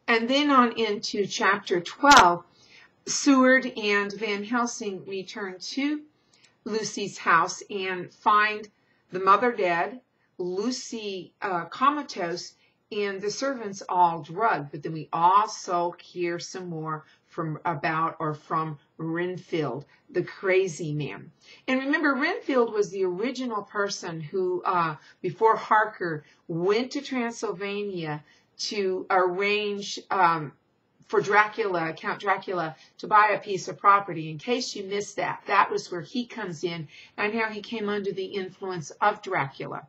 And then on into chapter 12, Seward and Van Helsing return to Lucy's house and find the mother dead, Lucy comatose, and the servants all drugged. But then we also hear some more from Renfield, the crazy man. And remember, Renfield was the original person who, before Harker, went to Transylvania to arrange for Dracula, Count Dracula, to buy a piece of property. In case you missed that, that was where he comes in and how he came under the influence of Dracula.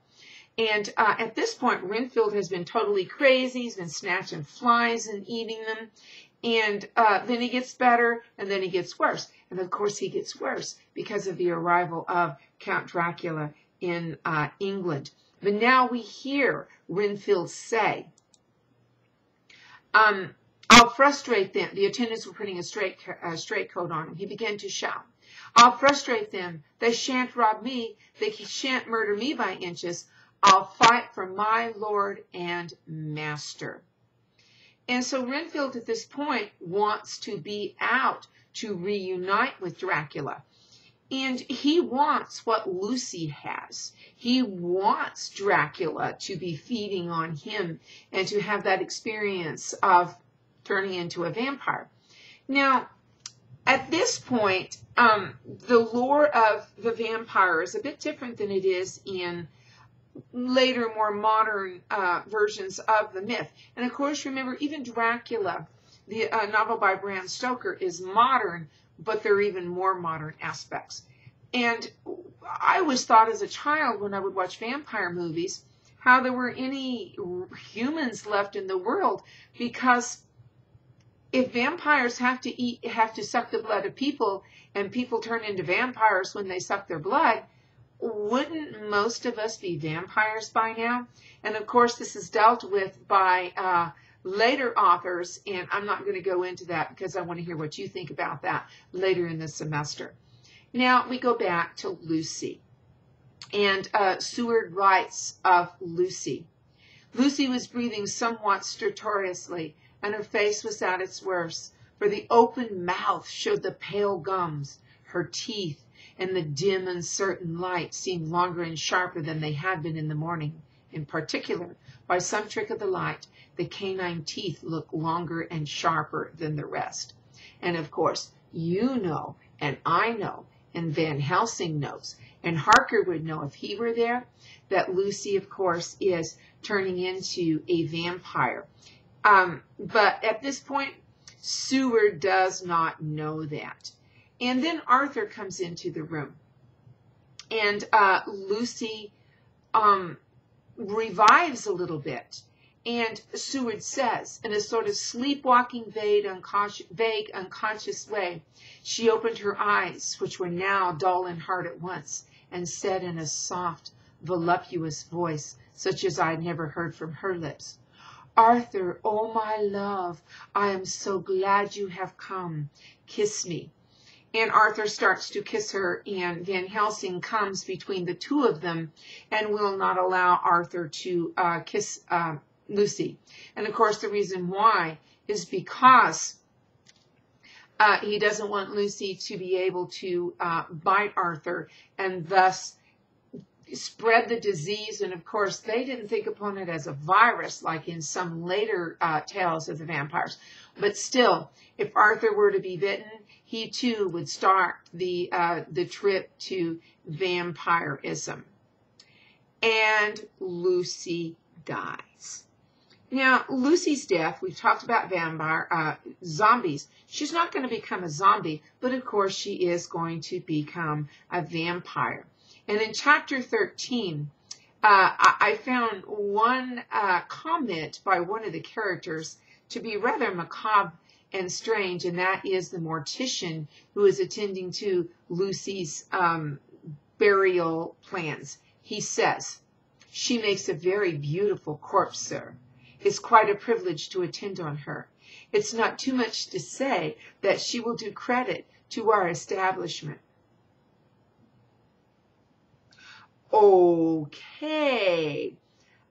And at this point, Renfield has been totally crazy. He's been snatching flies and eating them. And then he gets better, and then he gets worse. And of course, he gets worse because of the arrival of Count Dracula in England. But now we hear Renfield say, I'll frustrate them. The attendants were putting a straitcoat on him. He began to shout, I'll frustrate them. They shan't rob me. They shan't murder me by inches. I'll fight for my lord and master. And so Renfield at this point wants to be out to reunite with Dracula. And he wants what Lucy has. He wants Dracula to be feeding on him and to have that experience of turning into a vampire. Now, at this point, the lore of the vampire is a bit different than it is in later, more modern versions of the myth. And of course, remember, even Dracula, the novel by Bram Stoker, is modern, but there are even more modern aspects. And I always thought as a child when I would watch vampire movies, how there were any humans left in the world, because if vampires have to suck the blood of people, and people turn into vampires when they suck their blood, wouldn't most of us be vampires by now? And of course, this is dealt with by later authors, and I'm not going to go into that because I want to hear what you think about that later in the semester. Now we go back to Lucy, and Seward writes of Lucy. Lucy was breathing somewhat stertorously, and her face was at its worst, for the open mouth showed the pale gums. Her teeth, and the dim, uncertain light, seemed longer and sharper than they had been in the morning. In particular, by some trick of the light, the canine teeth looked longer and sharper than the rest. And of course, you know, and I know, and Van Helsing knows, and Harker would know if he were there, that Lucy, of course, is turning into a vampire. But at this point, Seward does not know that. And then Arthur comes into the room, and Lucy revives a little bit. And Seward says, in a sort of sleepwalking, vague, unconscious way, she opened her eyes, which were now dull and hard at once, and said in a soft, voluptuous voice, such as I had never heard from her lips, Arthur, oh my love, I am so glad you have come. Kiss me. And Arthur starts to kiss her, and Van Helsing comes between the two of them and will not allow Arthur to kiss Lucy. And of course, the reason why is because he doesn't want Lucy to be able to bite Arthur and thus spread the disease. And of course, they didn't think upon it as a virus like in some later tales of the vampires. But still, if Arthur were to be bitten, he too would start the trip to vampirism. And Lucy dies. Now, Lucy's death, we've talked about zombies. She's not going to become a zombie, but of course she is going to become a vampire. And in chapter 13, I found one comment by one of the characters to be rather macabre and strange, and that is the mortician who is attending to Lucy's burial plans. He says, she makes a very beautiful corpse, sir. It's quite a privilege to attend on her. It's not too much to say that she will do credit to our establishment. Okay.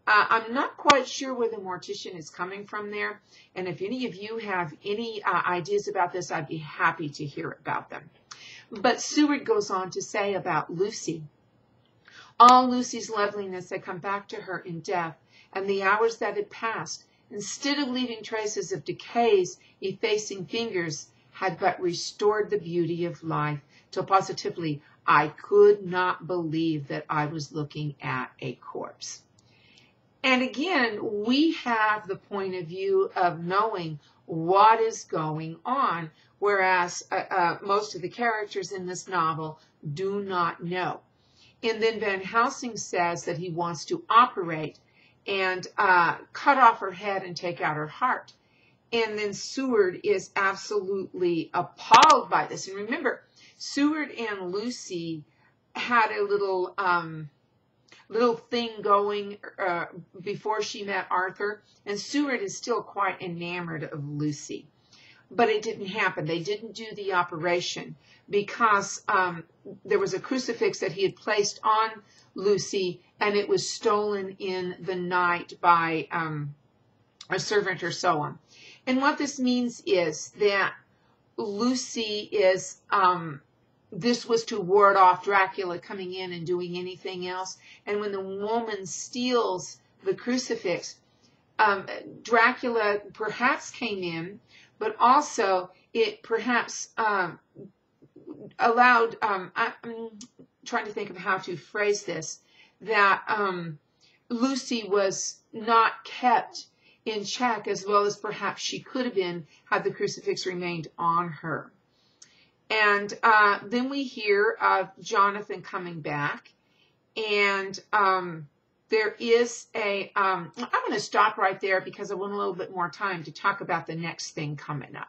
I'm not quite sure where the mortician is coming from there. And if any of you have any ideas about this, I'd be happy to hear about them. But Seward goes on to say about Lucy, all Lucy's loveliness had come back to her in death, and the hours that had passed, instead of leaving traces of decay's effacing fingers, had but restored the beauty of life, till positively I could not believe that I was looking at a corpse. And again, we have the point of view of knowing what is going on, whereas most of the characters in this novel do not know. And then Van Helsing says that he wants to operate and cut off her head and take out her heart. And then Seward is absolutely appalled by this. And remember, Seward and Lucy had a little thing going before she met Arthur, and Seward is still quite enamored of Lucy. But it didn't happen. They didn't do the operation because there was a crucifix that he had placed on Lucy, and it was stolen in the night by a servant or so on. And what this means is that Lucy is, this was to ward off Dracula coming in and doing anything else. And when the woman steals the crucifix, Dracula perhaps came in, but also it perhaps allowed, I'm trying to think of how to phrase this, that Lucy was not kept in check as well as perhaps she could have been had the crucifix remained on her. And then we hear of Jonathan coming back, and there is a, I'm going to stop right there because I want a little bit more time to talk about the next thing coming up.